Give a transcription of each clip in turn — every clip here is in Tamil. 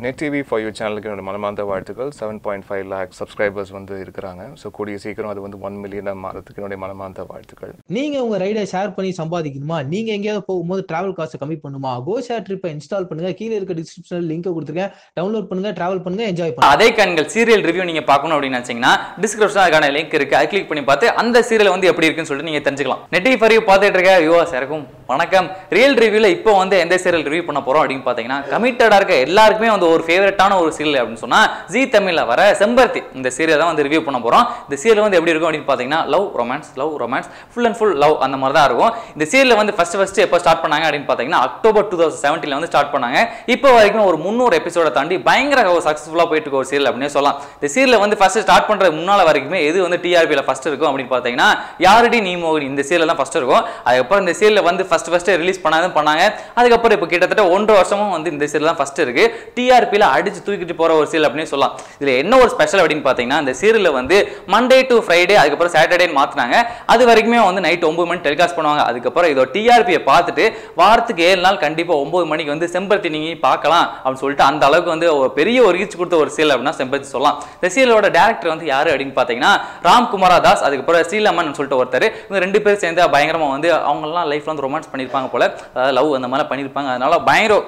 Net TV for you சேனலுக்கு என்னோட மனமார்ந்த வாழ்த்துக்கள் 7.5 lakh subscribers வந்து இருக்காங்க. ஸோ கூடிய சீக்கிரம் அது வந்து 1 million மாறதுக்கு என்னோட மனமார்ந்த வாழ்த்துக்கள். நீங்க உங்க ரைடை ஷேர் பண்ணி சம்பாதிக்கணுமா? நீங்க எங்கேயாவது போகும்போது டிராவல் காசை கம்மி பண்ணுமா? கோ ஷேர் ட்ரிப்பை இன்ஸ்டால் பண்ணுங்க. கீழே இருக்க டிஸ்கிரிப்ஷனில் லிங்க் கொடுத்துருக்கேன். டவுன்லோட் பண்ணுங்க, டிராவல் பண்ணுங்க, என்ஜாய் பண்ணுங்க. அதே கண்கள் சீரியல் ரிவ்யூ நீங்க பார்க்கணும் அப்படின்னு நினைச்சீங்கன்னா டிஸ்கிரிப்ஷன் அதுக்கான லிங்க் இருக்கு. அதை கிளிக் பண்ணி பார்த்து அந்த சீரியல் வந்து எப்படி இருக்குன்னு சொல்லிட்டு நீங்க தெரிஞ்சுக்கலாம். நெட் டிவி ஃபார் யூ பார்த்துட்டு இருக்க வியூவர்ஸ் எல்லாருக்கும் வணக்கம். ரியல் ரிவ்யூல இப்போ வந்து எந்த சீரியல் ரிவ்யூ பண்ண போறோம் அப்படின்னு பாத்தீங்கன்னா, கமிட்டடா இருக்க எல்லாருக்குமே வந்து ஒரு ஃபேவரட்டான ஒரு சீரியல் அப்படின்னு சொன்னா ஜீ தமிழ்ல வர செம்பருத்தி இந்த சீரியல் தான் வந்து ரிவ்யூ பண்ண போறோம். இந்த சீரியல் வந்து எப்படி இருக்கும் அப்படின்னு பாத்தீங்கன்னா love romance full and full love அந்த மாதிரி தான் இருக்கும். இந்த சீரியல் வந்து ஃபர்ஸ்ட் எப்போ ஸ்டார்ட் பண்ணாங்க அப்படின்னு பாத்தீங்கன்னா அக்டோபர் 2017 வந்து ஸ்டார்ட் பண்ணாங்க. இப்போ வரைக்கும் ஒரு 300 எபிசோட தாண்டி பயங்கர சக்சஸ்ஃபுல்லா போயிட்டு இருக்க ஒரு சீரியல் அப்படின்னு சொல்லலாம். இந்த சீரியல் வந்து ஃபர்ஸ்ட் ஸ்டார்ட் பண்றது முன்னால வரைக்குமே எது வந்து டிஆர்பில ஃபர்ஸ்ட் இருக்கும் அப்படின்னு பாத்தீங்கன்னா யாரடி நீ மோகினி இந்த சீரியல் தான் ஃபர்ஸ்ட் இருக்கும். அதுக்கப்புறம் இந்த சீரியல் வந்து ஃபர்ஸ்ட் ரிலீஸ் பண்ணாங்க. அதுக்கப்புறம் இப்போ கிட்டத்தட்ட 1.5 வருஷமும் வந்து இந்த சீரியல் தான் ஃபர்ஸ்ட் இருக்கு. டிஆர்பில அடிச்சு தூக்கிட்டு போற ஒரு சீரியல் அப்படின்னு சொல்லலாம். இதுல என்ன ஒரு ஸ்பெஷல் அப்படின்னு பாத்தீங்கன்னா இந்த சீரியல்ல வந்து மண்டே டு ஃப்ரைடே அதுக்கப்புறம் சாட்டர்டேன்னு மாத்தினாங்க. அது வரைக்குமே வந்து நைட் 9 மணி டெலிகாஸ்ட் பண்ணுவாங்க. அதுக்கப்புறம் இதோ டிஆர்பியை பார்த்துட்டு வாரத்துக்கு 7 நாள் கண்டிப்பா 9 மணிக்கு வந்து செம்பருத்தி நீங்க பார்க்கலாம் அப்படின்னு சொல்லிட்டு அந்த அளவுக்கு வந்து ஒரு பெரிய ஒரு ரீச் கொடுத்த ஒரு சீரியல் அப்படின்னா செம்பருத்தி சொல்லலாம். இந்த சீரியலோட டேரக்டர் வந்து யாரு அப்படின்னு பாத்தீங்கன்னா ராம்குமாரா தாஸ், அதுக்கப்புறம் ஸ்ரீலமன் சொல்லிட்டு ஒருத்தர். இவங்க 2 பேரும் சேர்ந்து பயங்கரமா வந்து அவங்க எல்லாம் லைஃப்ல வந்து ரொமான்ஸ் பண்ணிருப்பாங்க போல, அதாவது லவ் அந்த மாதிரி பண்ணிருப்பாங்க. அதனால பயங்கர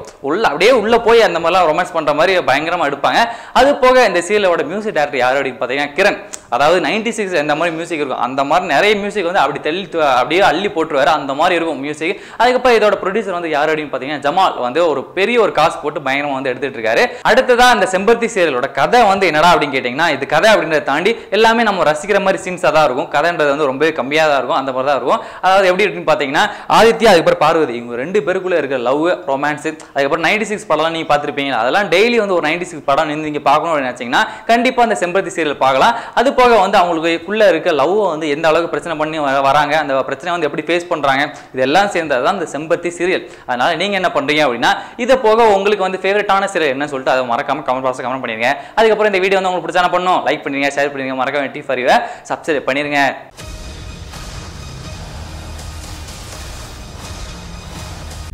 அப்படியே உள்ள போய் அந்த மாதிரிலாம் ரொமான்ஸ் பண்ற மாதிரி பயங்கரமா எடுப்பாங்க. அது போக இந்த சீரியலோட மியூசிக் டைரக்டர் யாரு அப்படின்னு பாத்தீங்கன்னா கிரண். அதாவது 96 இந்த மாதிரி மியூசிக் இருக்கும், அந்த மாதிரி நிறைய மியூசிக் வந்து அப்படியே அள்ளி போட்டுருவாரு, அந்த மாதிரி இருக்கும் மியூசிக். அதுக்கப்புறம் இதோட ப்ரொடியூசர் வந்து யாரு அப்படின்னு பாத்தீங்கன்னா ஜமால் வந்து ஒரு பெரிய ஒரு காசு போட்டு பயங்கரமா வந்து எடுத்துட்டு இருக்காரு. அடுத்ததான் இந்த செம்பருத்தி சீரியலோட கதை வந்து என்னடா அப்படின்னு கேட்டீங்கன்னா, இது கதை அப்படின்றத தாண்டி எல்லாமே நம்ம ரசிக்கிற மாதிரி சீன்ஸா தான் இருக்கும். கதைன்றது வந்து ரொம்ப கம்மியா தான் இருக்கும், அந்த மாதிரி தான் இருக்கும். அதாவது எப்படி இருக்குன்னு பாத்தீங்கன்னா ஆதித்யா அதுக்கப்புறம் பார்வதி இவங்க 2 பேருக்குள்ள இருக்க லவ் ரொமான்ஸ், அதுக்கப்புறம் 96 படம்லாம் நீங்க பார்த்துருப்பீங்க. அதெல்லாம் டெய்லி வந்து ஒரு 96 படம் நீங்க பார்க்கணும் அப்படின்னு நினைச்சீங்கன்னா கண்டிப்பா அந்த செம்பருத்தி சீரியல் பார்க்கலாம். அது போக வந்து அவங்களுக்குள்ள இருக்க லவ் வந்து எந்த அளவுக்கு பிரச்சனை பண்ணி வராங்க, அந்த பிரச்சனை வந்து எப்படி ஃபேஸ் பண்றாங்க, இதெல்லாம் சேர்ந்ததுதான் இந்த செம்பருத்தி சீரியல். அதனால நீங்க என்ன பண்றீங்க அப்படின்னா இதை போக உங்களுக்கு வந்து ஃபேவரட்டான சீரியல் என்ன சொல்லிட்டு அதை மறக்காம கமெண்ட் பாக்ஸ்ல கமெண்ட் பண்ணிருங்க. அதுக்கப்புறம் இந்த வீடியோ வந்து உங்களுக்கு பிடிச்சா பண்ணும் லைக் பண்ணுங்க, ஷேர் பண்ணுங்க, மறக்காம டிவி ஃபார் யூ சப்ஸ்கிரைப் பண்ணிருங்க.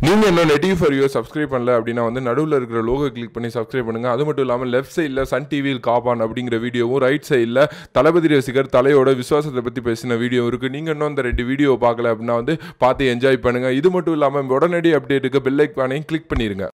நீங்கள் இன்னும் net TV for you subscribe பண்ணல அப்படின்னா வந்து நடுவில் இருக்கிற லோகோ கிளிக் பண்ணி சப்ஸ்கிரைப் பண்ணுங்கள். அது மட்டும் இல்லாமல் லெஃப்ட் சைடில் சன் டிவியில் காப்பான் அப்படிங்கிற வீடியோவும், ரைட் சைடில் தளபதி ரசிகர் தலையோட விசுவாசத்தை பற்றி பேசின வீடியோ இருக்குது. நீங்கள் இன்னும் அந்த 2 வீடியோ பார்க்கல அப்படின்னா வந்து பார்த்து என்ஜாய் பண்ணுங்கள். இது மட்டும் இல்லாமல் உடனடி அப்டேட்டுக்கு பெல் ஐக்கானையும் கிளிக் பண்ணிடுங்க.